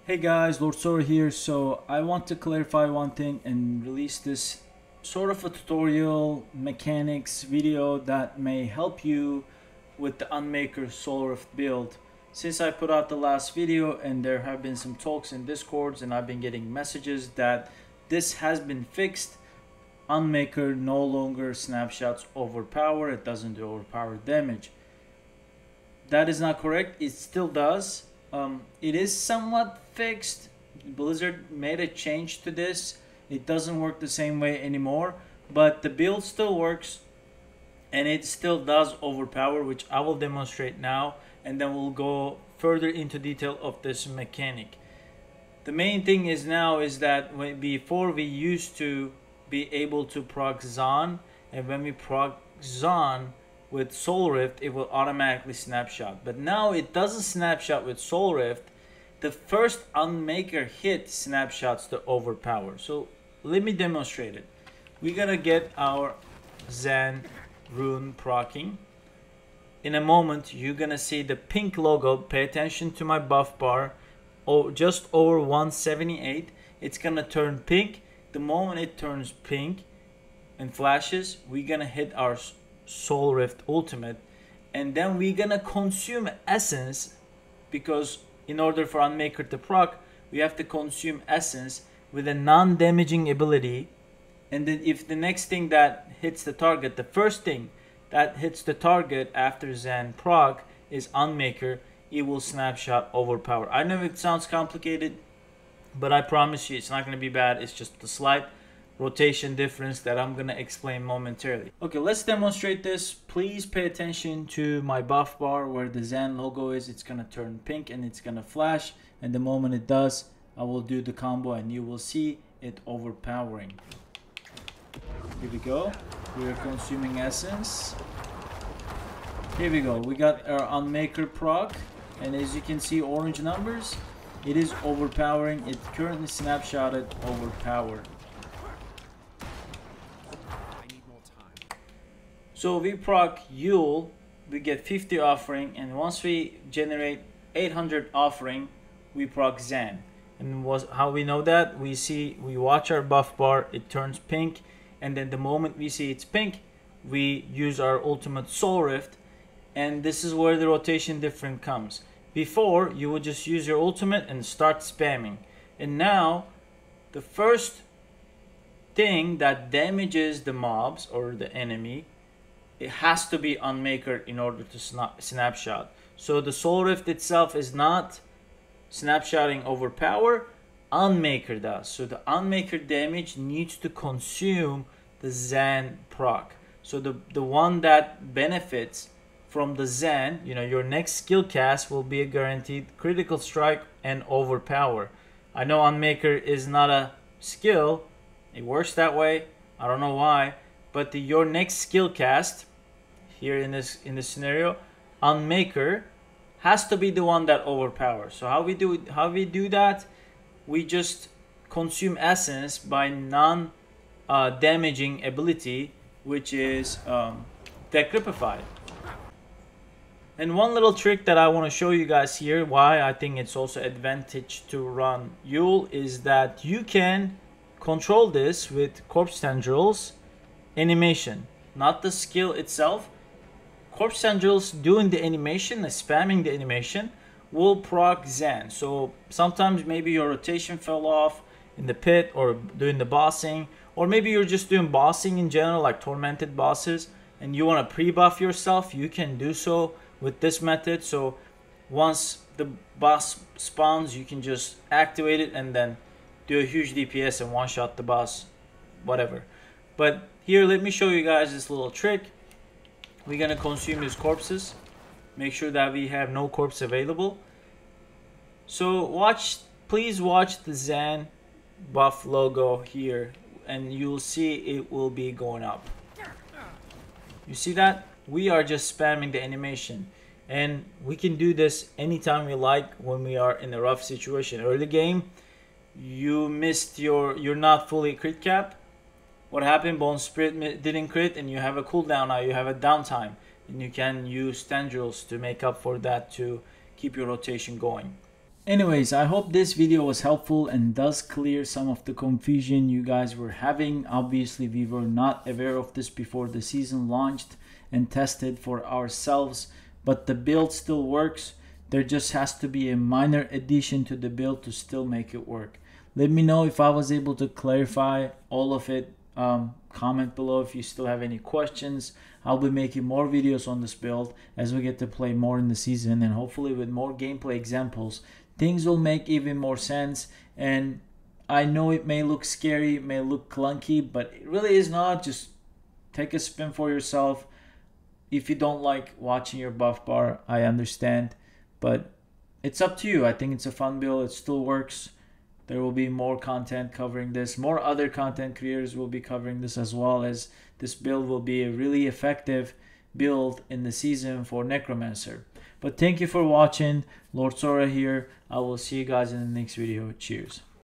Hey guys, Lord Sora here. So I want to clarify one thing and release this sort of a tutorial mechanics video that may help you with the UNMAKER SOULRIFT build. Since I put out the last video and there have been some talks in Discords and I've been getting messages that this has been fixed. UNMAKER no longer snapshots overpower, it doesn't do overpower damage. That is not correct, it still does. It is somewhat fixed. Blizzard made a change to this. It doesn't work the same way anymore, but the build still works and it still does overpower, which I will demonstrate now, and then we'll go further into detail of this mechanic. The main thing is now is that before we used to be able to proc Zon, and when we proc Zon with SOULRIFT, it will automatically snapshot. But now it doesn't snapshot with SOULRIFT. The first UNMAKER hit snapshots the overpower. So let me demonstrate it. We're gonna get our Zen rune procking. In a moment, you're gonna see the pink logo. Pay attention to my buff bar. Oh, just over 178. It's gonna turn pink. The moment it turns pink and flashes, we're gonna hit our SOULRIFT ultimate, and then we're gonna consume essence, because in order for UNMAKER to proc, we have to consume essence with a non-damaging ability. And then if the next thing that hits the target, the first thing that hits the target after Zen proc is UNMAKER, it will snapshot overpower. I know it sounds complicated, but I promise you it's not going to be bad. It's just a slight rotation difference that I'm going to explain momentarily. Okay, let's demonstrate this. Please pay attention to my buff bar where the Zen logo is. It's going to turn pink and it's going to flash, and the moment it does, I will do the combo and you will see it overpowering. Here we go. We are consuming essence. Here we go. We got our UNMAKER proc, and as you can see, orange numbers. It is overpowering. It currently snapshotted overpower. So we proc Yule, we get 50 offering, and once we generate 800 offering, we proc Zen. And how we know that? We watch our buff bar, it turns pink, and then the moment we see it's pink, we use our ultimate SOULRIFT, and this is where the rotation difference comes. Before, you would just use your ultimate and start spamming, and now the first thing that damages the mobs or the enemy, it has to be UNMAKER in order to snapshot. So the SOULRIFT itself is not snapshotting overpower, UNMAKER does. So the UNMAKER damage needs to consume the Zen proc. So the one that benefits from the Zen, your next skill cast will be a guaranteed critical strike and overpower. I know UNMAKER is not a skill, it works that way, I don't know why, but your next skill cast here in this scenario, UNMAKER has to be the one that overpowers. So how we do that? We just consume essence by non-damaging ability, which is Decrepify. And one little trick that I want to show you guys here, why I think it's also advantage to run Yule, is that you can control this with Corpse Tendrils animation, not the skill itself. Corpse Tendrils doing the animation, spamming the animation, will proc Zen. So sometimes maybe your rotation fell off in the pit or doing the bossing, or maybe you're just doing bossing in general, like tormented bosses, and you want to pre-buff yourself, you can do so with this method. So once the boss spawns, you can just activate it and then do a huge DPS and one-shot the boss, whatever. But here, let me show you guys this little trick. We're gonna consume these corpses. Make sure that we have no corpse available. So please watch the Zen buff logo here, and you'll see it will be going up. You see that? We are just spamming the animation, and we can do this anytime we like when we are in a rough situation. Early game, you're not fully crit cap. What happened? Bone Spirit didn't crit, and you have a cooldown now. You have a downtime, and you can use Tendrils to make up for that to keep your rotation going. Anyways, I hope this video was helpful and does clear some of the confusion you guys were having. Obviously, we were not aware of this before the season launched and tested for ourselves, but the build still works. There just has to be a minor addition to the build to still make it work. Let me know if I was able to clarify all of it. Comment below if you still have any questions. I'll be making more videos on this build as we get to play more in the season, and hopefully with more gameplay examples, things will make even more sense. And I know it may look scary, it may look clunky, but it really is not. Just take a spin for yourself. If you don't like watching your buff bar, I understand, but it's up to you. I think it's a fun build. It still works. There will be more content covering this. More other content creators will be covering this, as well as this build will be a really effective build in the season for Necromancer. But thank you for watching. Lord Sora here. I will see you guys in the next video. Cheers.